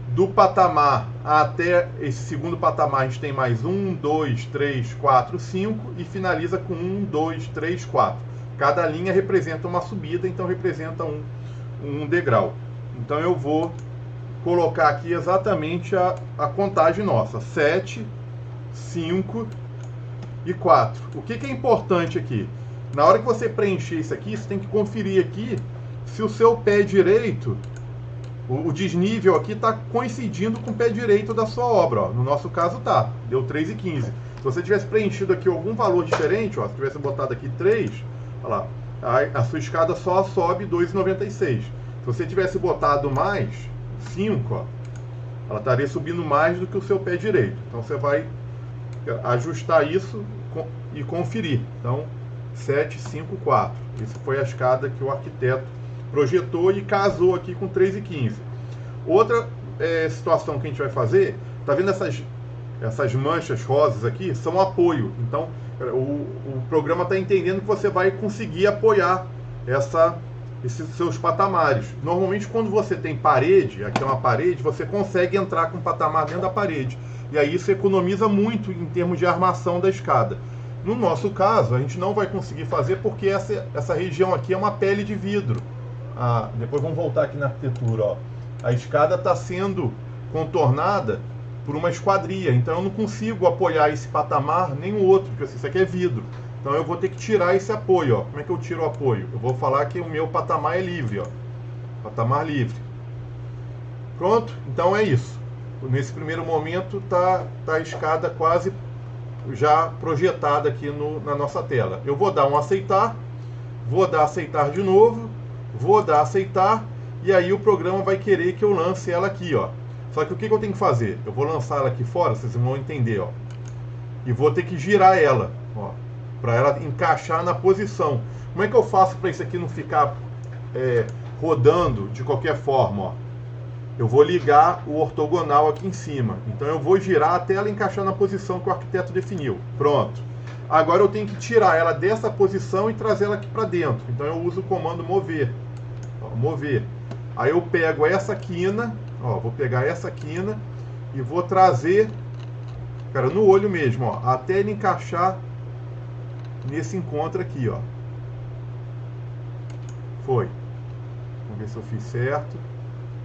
do patamar até esse segundo patamar, a gente tem mais 1, 2, 3, 4, 5 e finaliza com 1, 2, 3, 4. Cada linha representa uma subida, então representa um degrau. Então eu vou colocar aqui exatamente a contagem nossa: 7, 5 e 4. O que é importante aqui? Na hora que você preencher isso aqui, você tem que conferir aqui se o seu pé direito, o desnível aqui está coincidindo com o pé direito da sua obra. Ó. No nosso caso tá, deu 3,15. Se você tivesse preenchido aqui algum valor diferente, ó, se tivesse botado aqui 3, olha lá, a sua escada só sobe 2,96. Se você tivesse botado mais 5, ó, ela estaria subindo mais do que o seu pé direito. Então você vai ajustar isso e conferir. Então, 7, 5, 4. Essa foi a escada que o arquiteto projetou e casou aqui com 3,15. Outra situação que a gente vai fazer, tá vendo essas manchas rosas aqui? São apoio. Então, o programa está entendendo que você vai conseguir apoiar esses seus patamares. Normalmente, quando você tem parede, aqui é uma parede, você consegue entrar com o patamar dentro da parede. E aí isso economiza muito em termos de armação da escada. No nosso caso, a gente não vai conseguir fazer porque essa região aqui é uma pele de vidro. Depois vamos voltar aqui na arquitetura. Ó. A escada está sendo contornada por uma esquadria, então eu não consigo apoiar esse patamar nem o outro, porque isso aqui é vidro. Então eu vou ter que tirar esse apoio. Ó. Como é que eu tiro o apoio? Eu vou falar que o meu patamar é livre. Ó. Patamar livre. Pronto? Então é isso. Nesse primeiro momento está a escada quase já projetada aqui na nossa tela. Eu vou dar um aceitar, vou dar aceitar de novo, vou dar aceitar, e aí o programa vai querer que eu lance ela aqui, ó. Só que o que eu tenho que fazer? Eu vou lançar ela aqui fora, vocês vão entender, ó. E vou ter que girar ela, ó, para ela encaixar na posição. Como é que eu faço para isso aqui não ficar rodando de qualquer forma, ó? Eu vou ligar o ortogonal aqui em cima. Então eu vou girar até ela encaixar na posição que o arquiteto definiu. Pronto. Agora eu tenho que tirar ela dessa posição e trazer ela aqui para dentro. Então eu uso o comando mover. Ó, mover. Aí eu pego essa quina, ó, vou pegar essa quina e vou trazer, cara, no olho mesmo, ó, até ele encaixar nesse encontro aqui, ó. Foi. Vamos ver se eu fiz certo.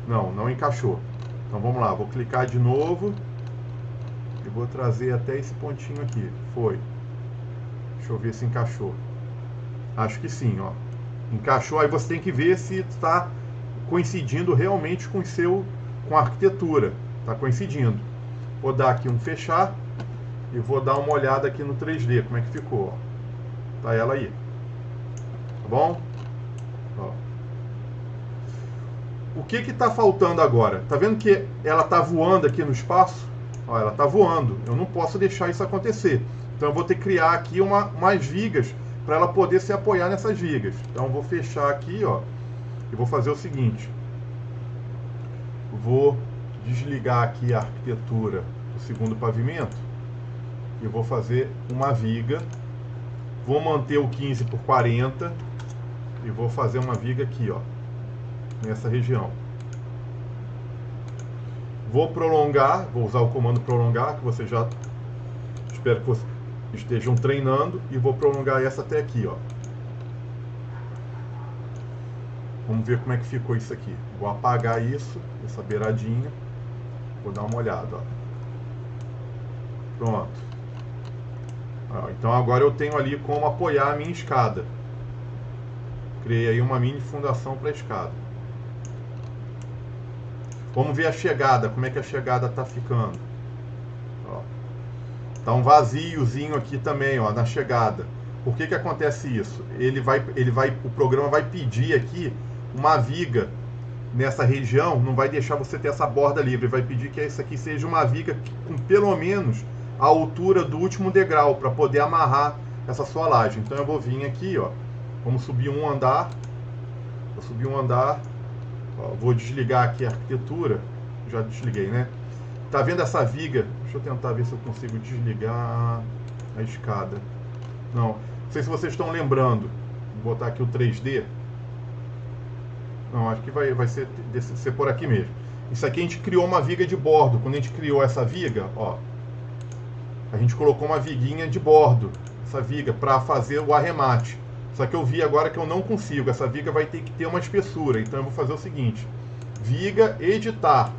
Não encaixou. Então vamos lá, vou clicar de novo e vou trazer até esse pontinho aqui. Foi. Deixa eu ver se encaixou. Acho que sim, ó. Encaixou, aí você tem que ver se está coincidindo realmente com a arquitetura. Está coincidindo. Vou dar aqui um fechar e vou dar uma olhada aqui no 3D, como é que ficou. Ó. Tá ela aí. Tá bom? Ó. O que está faltando agora? Tá vendo que ela está voando aqui no espaço? Ó, ela está voando. Eu não posso deixar isso acontecer. Então eu vou ter que criar aqui umas vigas para ela poder se apoiar nessas vigas. Então eu vou fechar aqui, ó, e vou fazer o seguinte. Vou desligar aqui a arquitetura do segundo pavimento e vou fazer uma viga. Vou manter o 15 por 40 e vou fazer uma viga aqui, ó, nessa região. Vou prolongar, vou usar o comando prolongar, que você já, espero que vocês estejam treinando, e vou prolongar essa até aqui, ó. Vamos ver como é que ficou isso aqui. Vou apagar isso, essa beiradinha, vou dar uma olhada, ó. Pronto. Então agora eu tenho ali como apoiar a minha escada. Criei aí uma mini fundação para a escada. Vamos ver a chegada, como é que a chegada está ficando. Ó. Tá um vaziozinho aqui também, ó, na chegada. Por que acontece isso? O programa vai pedir aqui uma viga nessa região, não vai deixar você ter essa borda livre, vai pedir que isso aqui seja uma viga com pelo menos a altura do último degrau, para poder amarrar essa sua laje. Então eu vou vir aqui, ó, vamos subir um andar, vou subir um andar, ó, vou desligar aqui a arquitetura, já desliguei, né? Tá vendo essa viga? Deixa eu tentar ver se eu consigo desligar a escada. Não sei se vocês estão lembrando. Vou botar aqui o 3D. Não, acho que vai ser por aqui mesmo. Isso aqui a gente criou uma viga de bordo. Quando a gente criou essa viga, ó, a gente colocou uma viguinha de bordo, essa viga, para fazer o arremate. Só que eu vi agora que eu não consigo. Essa viga vai ter que ter uma espessura. Então eu vou fazer o seguinte: viga, editar.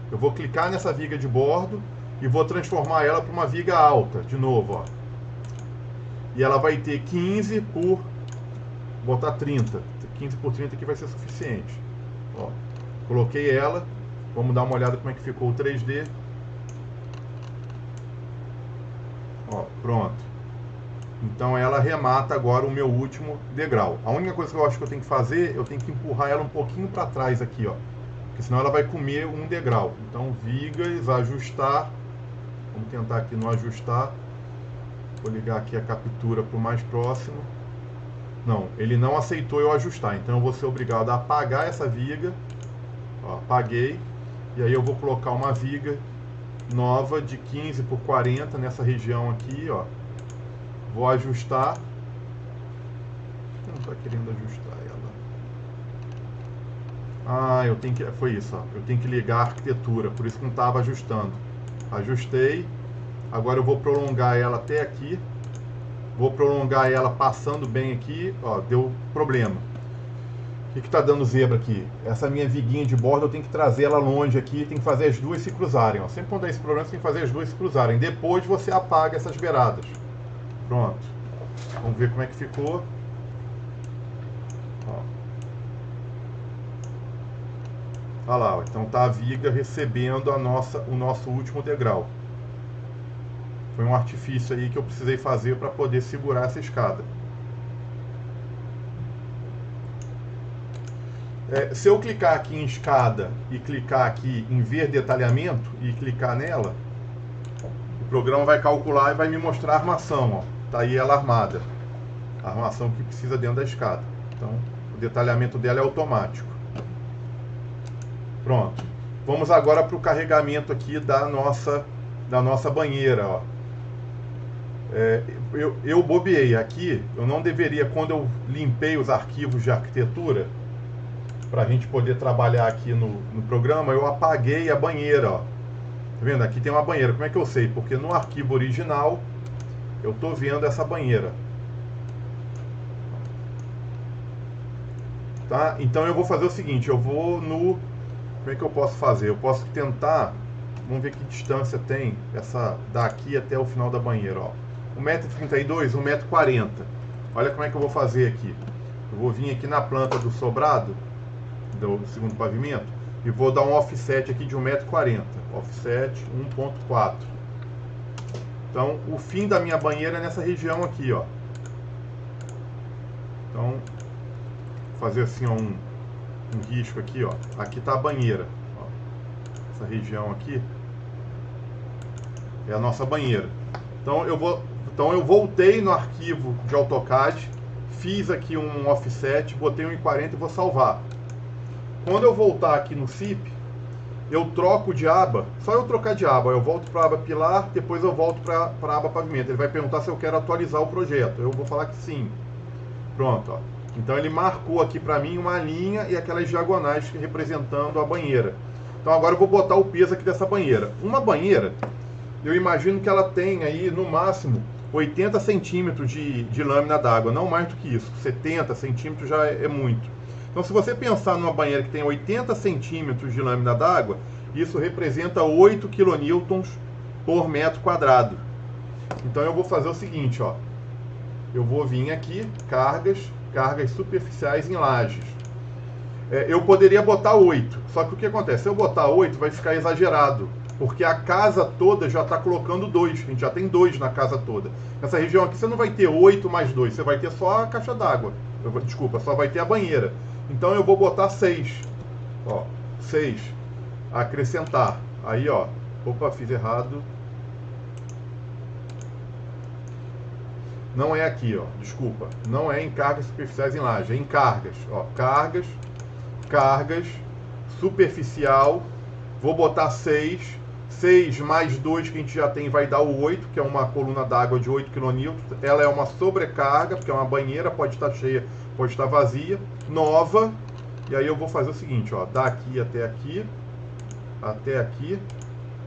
Eu vou clicar nessa viga de bordo e vou transformar ela para uma viga alta, de novo, ó. E ela vai ter 15 por... Vou botar 30. 15 por 30 aqui vai ser suficiente. Ó, coloquei ela. Vamos dar uma olhada como é que ficou o 3D. Ó, pronto. Então ela remata agora o meu último degrau. A única coisa que eu acho que eu tenho que fazer, eu tenho que empurrar ela um pouquinho para trás aqui, ó. Porque senão ela vai comer um degrau. Então, vigas, ajustar. Vamos tentar aqui no ajustar. Vou ligar aqui a captura para o mais próximo. Não, ele não aceitou eu ajustar. Então, eu vou ser obrigado a apagar essa viga. Ó, apaguei. E aí eu vou colocar uma viga nova de 15 por 40 nessa região aqui, ó. Vou ajustar. Eu não está querendo ajustar ela. Ah, eu tenho que... Foi isso, ó. Eu tenho que ligar a arquitetura, por isso que não estava ajustando. Ajustei. Agora eu vou prolongar ela até aqui. Vou prolongar ela passando bem aqui. Ó, deu problema. O que está dando zebra aqui? Essa minha viguinha de bordo eu tenho que trazer ela longe aqui. Tem que fazer as duas se cruzarem. Ó. Sempre quando dá esse problema, você tem que fazer as duas se cruzarem. Depois você apaga essas beiradas. Pronto. Vamos ver como é que ficou. Ó. Olha lá, ó. Então tá a viga recebendo o nosso último degrau. Foi um artifício aí que eu precisei fazer para poder segurar essa escada. Se eu clicar aqui em escada e clicar aqui em ver detalhamento e clicar nela, o programa vai calcular e vai me mostrar a armação, ó. Tá aí ela armada. A armação que precisa dentro da escada. Então, o detalhamento dela é automático. Pronto. Vamos agora para o carregamento aqui da nossa banheira, ó. Eu bobeei aqui. Eu não deveria, quando eu limpei os arquivos de arquitetura, para a gente poder trabalhar aqui no programa, eu apaguei a banheira, ó. Tá vendo? Aqui tem uma banheira. Como é que eu sei? Porque no arquivo original eu tô vendo essa banheira. Tá? Então eu vou fazer o seguinte, eu vou no... Como é que eu posso fazer? Eu posso tentar... Vamos ver que distância tem essa daqui até o final da banheira, ó. 1,32 m, 1,40 m. Olha como é que eu vou fazer aqui. Eu vou vir aqui na planta do sobrado, do segundo pavimento, e vou dar um offset aqui de 1,40 m. Offset 1,4. Então, o fim da minha banheira é nessa região aqui, ó. Então, vou fazer assim, ó, um risco aqui, ó. Aqui tá a banheira, ó. Essa região aqui é a nossa banheira. Então, eu voltei no arquivo de AutoCAD, fiz aqui um offset, botei 1,40 e vou salvar. Quando eu voltar aqui no CIP, eu troco de aba, só eu trocar de aba, eu volto para a aba pilar, depois eu volto para a aba pavimento. Ele vai perguntar se eu quero atualizar o projeto, eu vou falar que sim. Pronto, ó. Então ele marcou aqui para mim uma linha e aquelas diagonais representando a banheira. Então agora eu vou botar o peso aqui dessa banheira. Uma banheira, eu imagino que ela tem aí no máximo 80 centímetros de lâmina d'água, não mais do que isso. 70 centímetros já é muito. Então, se você pensar numa banheira que tem 80 centímetros de lâmina d'água, isso representa 8 kN por metro quadrado. Então, eu vou fazer o seguinte, ó. Eu vou vir aqui, cargas superficiais em lajes. Eu poderia botar 8, só que o que acontece? Se eu botar 8, vai ficar exagerado. porque a casa toda já está colocando 2, a gente já tem 2 na casa toda. Nessa região aqui você não vai ter 8 mais 2, você vai ter só a caixa d'água. Desculpa, só vai ter a banheira. Então eu vou botar 6. Ó, 6. Acrescentar. Aí, ó. Opa, fiz errado. Não é aqui, ó. Desculpa. Não é em cargas superficiais em laje. É em cargas. Ó, cargas. Cargas. Superficial. Vou botar 6. 6 mais 2 que a gente já tem vai dar o 8, que é uma coluna d'água de 8 kN. Ela é uma sobrecarga, porque é uma banheira, pode estar cheia, pode estar vazia. Nova. E aí eu vou fazer o seguinte, ó. Daqui até aqui. Até aqui.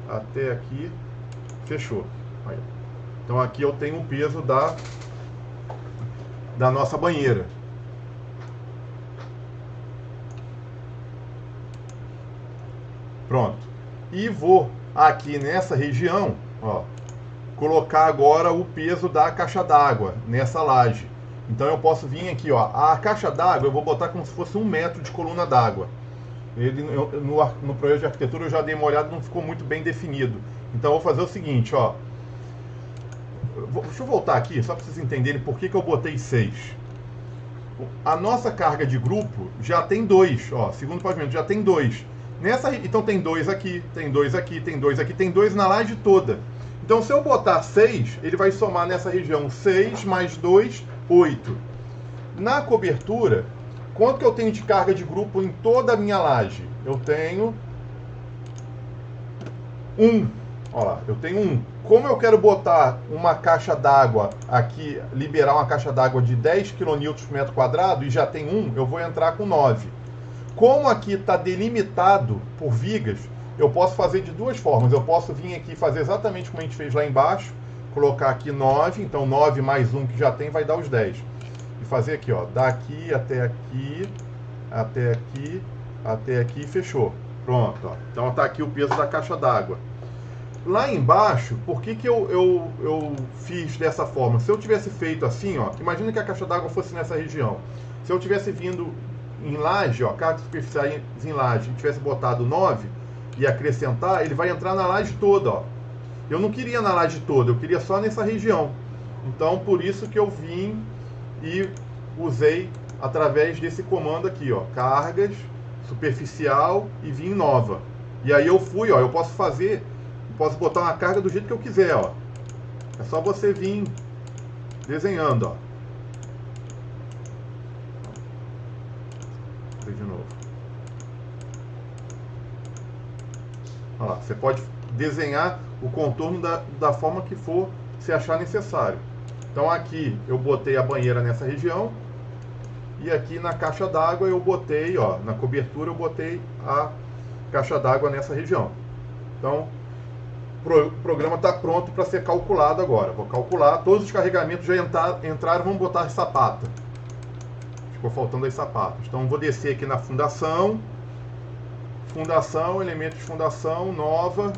Até aqui. Fechou. Aí. Então aqui eu tenho o peso da nossa banheira. Pronto. E vou aqui nessa região, ó, colocar agora o peso da caixa d'água nessa laje. Então eu posso vir aqui, ó, a caixa d'água eu vou botar como se fosse 1 metro de coluna d'água. No projeto de arquitetura eu já dei uma olhada, não ficou muito bem definido. Então eu vou fazer o seguinte, ó. Deixa eu voltar aqui, só para vocês entenderem por que eu botei 6. A nossa carga de grupo já tem 2, ó, segundo pavimento já tem 2. Então tem 2 aqui, tem 2 aqui, tem 2 aqui, tem 2 na laje toda. Então se eu botar 6, ele vai somar nessa região 6 mais 2, 8. Na cobertura, quanto que eu tenho de carga de grupo em toda a minha laje? Eu tenho 1. Olha lá, eu tenho 1. Como eu quero botar uma caixa d'água aqui, liberar uma caixa d'água de 10 kN por metro quadrado e já tem 1, eu vou entrar com 9. Como aqui está delimitado por vigas, eu posso fazer de duas formas. Eu posso vir aqui e fazer exatamente como a gente fez lá embaixo, colocar aqui 9, então 9 mais 1 que já tem vai dar os 10. E fazer aqui, ó, daqui até aqui, até aqui, até aqui, fechou. Pronto, ó. Então está aqui o peso da caixa d'água. Lá embaixo, por que eu fiz dessa forma? Se eu tivesse feito assim, ó, imagina que a caixa d'água fosse nessa região. Se eu tivesse vindo em laje, ó, cargas superficiais em laje, e tivesse botado 9 e acrescentar, ele vai entrar na laje toda, ó. Eu não queria na laje toda, eu queria só nessa região. Então, por isso que eu vim e usei através desse comando aqui, ó, cargas superficial e vim nova. E aí eu fui, ó, eu posso botar uma carga do jeito que eu quiser, ó. É só você vir desenhando, ó. De novo. Olha lá, você pode desenhar o contorno da forma que for se achar necessário. Então aqui eu botei a banheira nessa região e aqui na caixa d'água eu botei, ó, na cobertura eu botei a caixa d'água nessa região. Então o programa está pronto para ser calculado agora. Vou calcular, todos os carregamentos já entraram, vamos botar as sapatas. Ficou faltando as sapatas. Então vou descer aqui na fundação. Fundação, elementos de fundação, nova.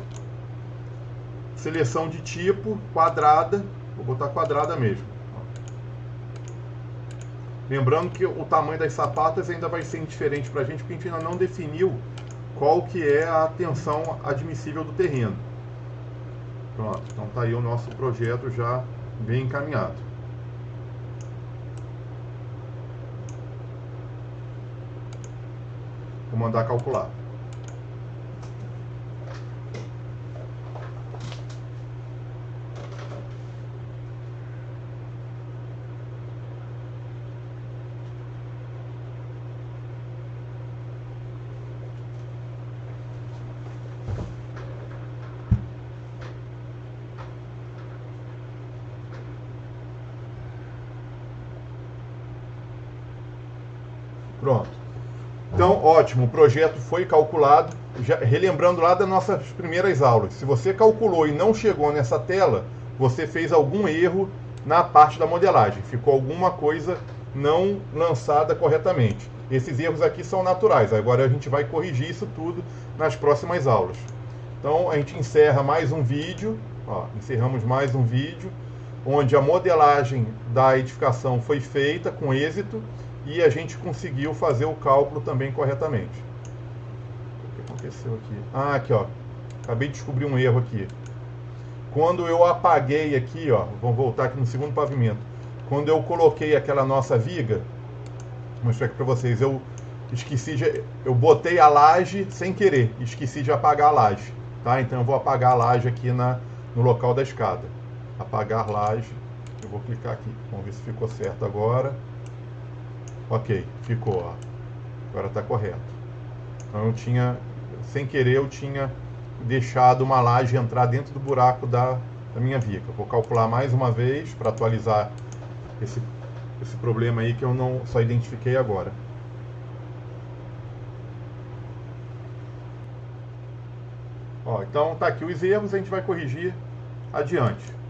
Seleção de tipo, quadrada. Vou botar quadrada mesmo. Lembrando que o tamanho das sapatas ainda vai ser indiferente para a gente, porque a gente ainda não definiu qual que é a tensão admissível do terreno. Pronto, então tá aí o nosso projeto já bem encaminhado. Vou mandar calcular. Pronto. Então, ótimo, o projeto foi calculado, já, relembrando lá das nossas primeiras aulas. Se você calculou e não chegou nessa tela, você fez algum erro na parte da modelagem. Ficou alguma coisa não lançada corretamente. Esses erros aqui são naturais. Agora a gente vai corrigir isso tudo nas próximas aulas. Então, a gente encerra mais um vídeo. Ó, encerramos mais um vídeo, onde a modelagem da edificação foi feita com êxito e a gente conseguiu fazer o cálculo também corretamente. O que aconteceu aqui? Ah, aqui, ó. Acabei de descobrir um erro aqui. Quando eu apaguei aqui, ó, vamos voltar aqui no segundo pavimento. Quando eu coloquei aquela nossa viga, vou mostrar aqui para vocês, eu eu botei a laje sem querer, esqueci de apagar a laje, tá? Então eu vou apagar a laje aqui no local da escada. Apagar laje, eu vou clicar aqui, vamos ver se ficou certo agora. Ok, ficou, ó. Agora está correto. Então eu tinha, sem querer, eu tinha deixado uma laje entrar dentro do buraco da minha viga. Vou calcular mais uma vez para atualizar esse problema aí que eu não só identifiquei agora. Ó, então tá aqui os erros, a gente vai corrigir adiante.